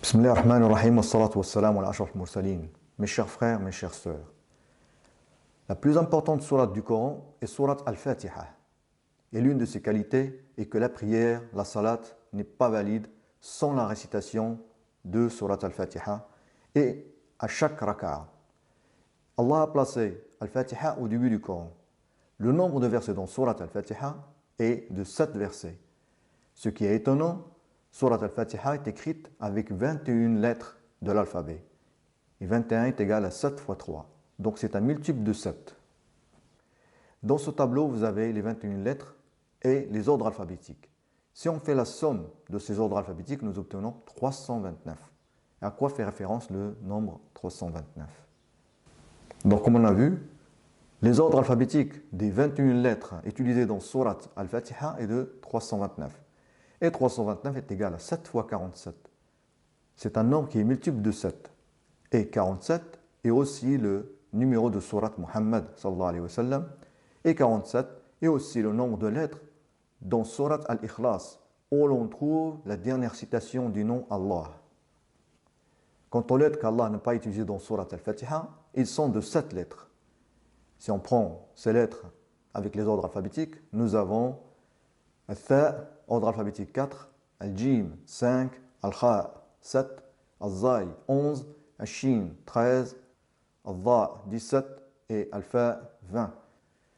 Bismillah ar-Rahman ar-Rahim, wa-salatu wa-salam ala ashraf al-mursalin. Mes chers frères, mes chères sœurs, la plus importante sourate du Coran est sourate Al-Fatiha. Et l'une de ses qualités est que la prière, la salat, n'est pas valide sans la récitation de sourate Al-Fatiha et à chaque raka'a. Allah a placé Al-Fatiha au début du Coran. Le nombre de versets dans sourate Al-Fatiha est de 7 versets. Ce qui est étonnant, sourate Al-Fatiha est écrite avec 21 lettres de l'alphabet. Et 21 est égal à 7 fois 3. Donc c'est un multiple de 7. Dans ce tableau, vous avez les 21 lettres et les ordres alphabétiques. Si on fait la somme de ces ordres alphabétiques, nous obtenons 329. À quoi fait référence le nombre 329? Donc comme on a vu, les ordres alphabétiques des 21 lettres utilisées dans sourate Al-Fatiha est de 329. Et 329 est égal à 7 fois 47. C'est un nombre qui est multiple de 7. Et 47 est aussi le numéro de sourate Muhammad sallallahu alayhi wa sallam. Et 47 est aussi le nombre de lettres dans sourate Al-Ikhlas, où l'on trouve la dernière citation du nom Allah. Quant aux lettres qu'Allah n'a pas utilisées dans sourate Al-Fatiha, ils sont de 7 lettres. Si on prend ces lettres avec les ordres alphabétiques, nous avons Al-Tha, ordre alphabétique 4, Al-Jim 5, Al-Kha 7, Al-Zay 11, Al-Shin 13, Al-Dha 17 et Al-Fa 20.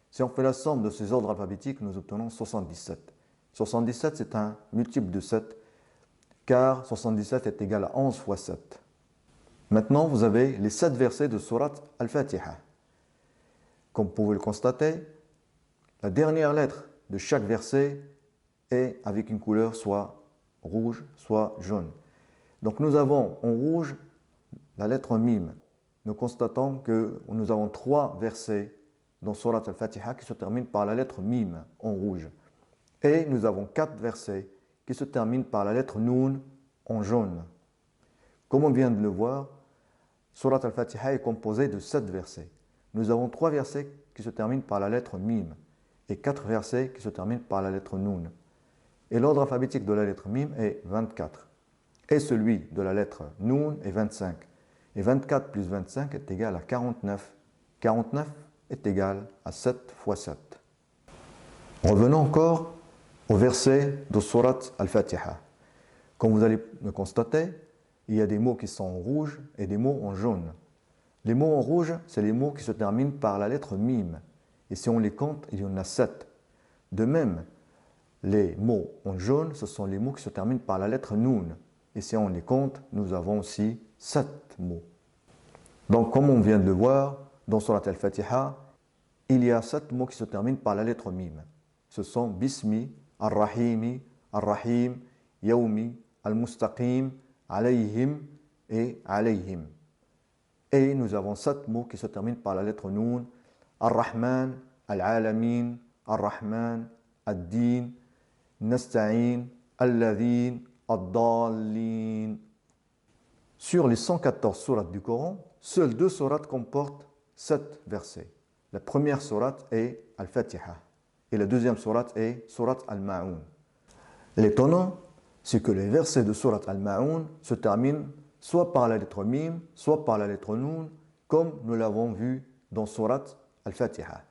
Si on fait la somme de ces ordres alphabétiques, nous obtenons 77. 77 c'est un multiple de 7, car 77 est égal à 11 fois 7. Maintenant, vous avez les 7 versets de sourate Al-Fatiha. Comme vous pouvez le constater, la dernière lettre de chaque verset est avec une couleur soit rouge, soit jaune. Donc nous avons en rouge la lettre Mim. Nous constatons que nous avons 3 versets dans sourate Al-Fatiha qui se terminent par la lettre Mim en rouge. Et nous avons 4 versets qui se terminent par la lettre Noun en jaune. Comme on vient de le voir, sourate Al-Fatiha est composée de 7 versets. Nous avons 3 versets qui se terminent par la lettre Mim et 4 versets qui se terminent par la lettre Noun. Et l'ordre alphabétique de la lettre Mim est 24. Et celui de la lettre Noun est 25. Et 24 plus 25 est égal à 49. 49 est égal à 7 fois 7. Revenons encore au verset de sourate Al-Fatiha. Comme vous allez le constater, il y a des mots qui sont en rouge et des mots en jaune. Les mots en rouge, c'est les mots qui se terminent par la lettre Mim. Et si on les compte, il y en a 7. De même, les mots en jaune, ce sont les mots qui se terminent par la lettre Noun. Et si on les compte, nous avons aussi 7 mots. Donc, comme on vient de le voir, dans Surat Al-Fatiha, il y a 7 mots qui se terminent par la lettre Mim. Ce sont Bismi, Ar-Rahimi, Ar-Rahim, Yawmi, Al-Mustaqim, Alayhim et Alayhim. Et nous avons 7 mots qui se terminent par la lettre Noun, Ar-Rahman, Al-Alamin, Ar-Rahman, Ad-Din, Nasta'in, Al-Ladhin, Ad-Dallin. Sur les 114 sourates du Coran, seules 2 sourates comportent 7 versets. La première sourate est Al-Fatiha et la deuxième sourate est sourate Al-Ma'un. L'étonnant, c'est que les versets de sourate Al-Ma'un se terminent soit par la lettre Mim, soit par la lettre Noun, comme nous l'avons vu dans sourate Al-Fatiha.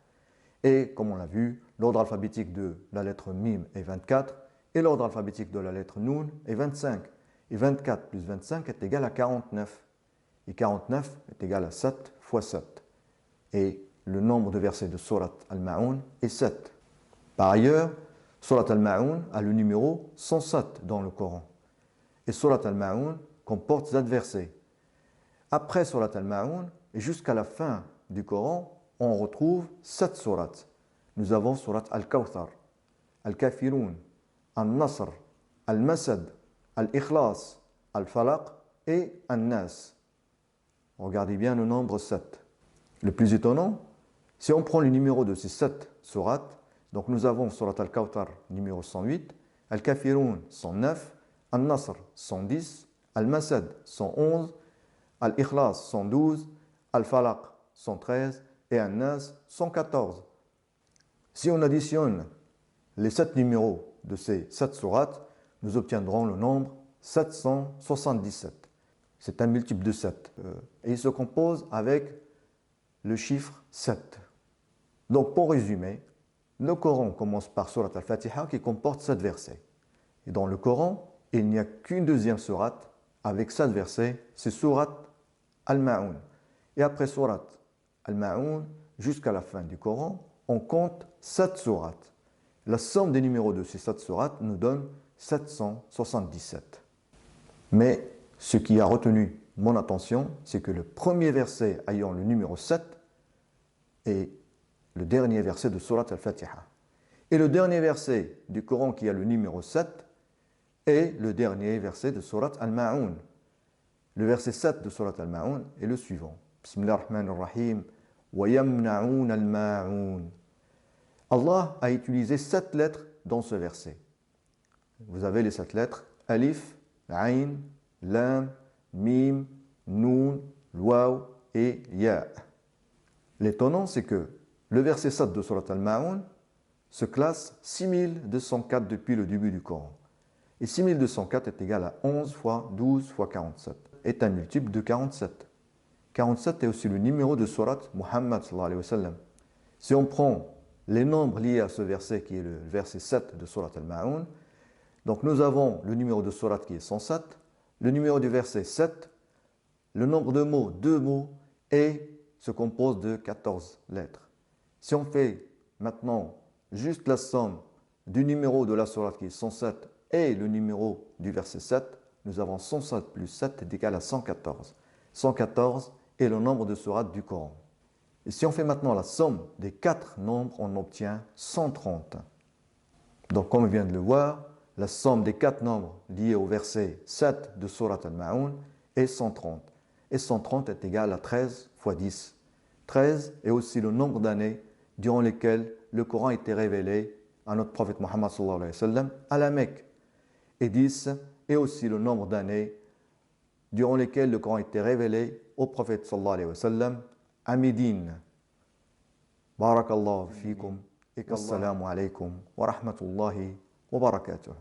Et comme on l'a vu, l'ordre alphabétique de la lettre Mim est 24 et l'ordre alphabétique de la lettre Noun est 25. Et 24 plus 25 est égal à 49. Et 49 est égal à 7 fois 7. Et le nombre de versets de sourate Al-Ma'un est 7. Par ailleurs, sourate Al-Ma'un a le numéro 107 dans le Coran. Et sourate Al-Ma'un comporte 7 versets. Après sourate Al-Ma'un et jusqu'à la fin du Coran, on retrouve 7 sourates. Nous avons sourate Al-Kawthar, Al-Kafirun, Al-Nasr, Al-Masad, Al-Ikhlas, Al-Falaq et Al-Nas. Regardez bien le nombre 7. Le plus étonnant, si on prend le numéro de ces 7 sourates, donc nous avons sourate Al-Kawthar numéro 108, Al-Kafirun 109, Al-Nasr 110, Al-Masad 111, Al-Ikhlas 112, Al-Falaq 113 et Al-Nas 114. Si on additionne les 7 numéros de ces 7 sourates, nous obtiendrons le nombre 777. C'est un multiple de 7. Et il se compose avec le chiffre 7. Donc pour résumer, le Coran commence par Surat al-Fatiha qui comporte 7 versets. Et dans le Coran, il n'y a qu'une deuxième sourate avec 7 versets, c'est Surat al-Ma'un. Et après Surat al-Ma'un, jusqu'à la fin du Coran, on compte 7 sourates. La somme des numéros de ces 7 sourates nous donne 777. Mais ce qui a retenu mon attention, c'est que le premier verset ayant le numéro 7 est le dernier verset de Surat al-Fatiha. Et le dernier verset du Coran qui a le numéro 7 est le dernier verset de Surat al-Ma'un. Le verset 7 de Surat al-Ma'un est le suivant. Bismillah ar-Rahman ar-Rahim. Wa yamna'un al-ma'un. Allah a utilisé 7 lettres dans ce verset. Vous avez les 7 lettres Alif, Ain, Lam, Mim, Noun, Waw et Ya. L'étonnant, c'est que le verset 7 de Surat al-Ma'un se classe 6204 depuis le début du Coran. Et 6204 est égal à 11 fois 12 fois 47, est un multiple de 47. 47 est aussi le numéro de Surat Muhammad sallallahu alayhi wa sallam. Si on prend les nombres liés à ce verset qui est le verset 7 de Surat al-Ma'un, donc nous avons le numéro de Surat qui est 107, le numéro du verset 7, le nombre de mots, 2 mots, et se compose de 14 lettres. Si on fait maintenant juste la somme du numéro de la sourate qui est 107 et le numéro du verset 7, nous avons 107 plus 7 est égal à 114. 114 est le nombre de sourates du Coran. Et si on fait maintenant la somme des 4 nombres, on obtient 130. Donc comme on vient de le voir, la somme des 4 nombres liés au verset 7 de Surat al-Ma'un est 130. Et 130 est égal à 13 fois 10. 13 est aussi le nombre d'années durant lesquelles le Coran a été révélé à notre prophète Muhammad sallallahu alayhi wa sallam à la Mecque. Et 10 est aussi le nombre d'années durant lesquelles le Coran a été révélé au prophète sallallahu alayhi wa sallam à Médine. Barakallahu fikum et assalamu alaykum wa rahmatullahi wa barakatuh.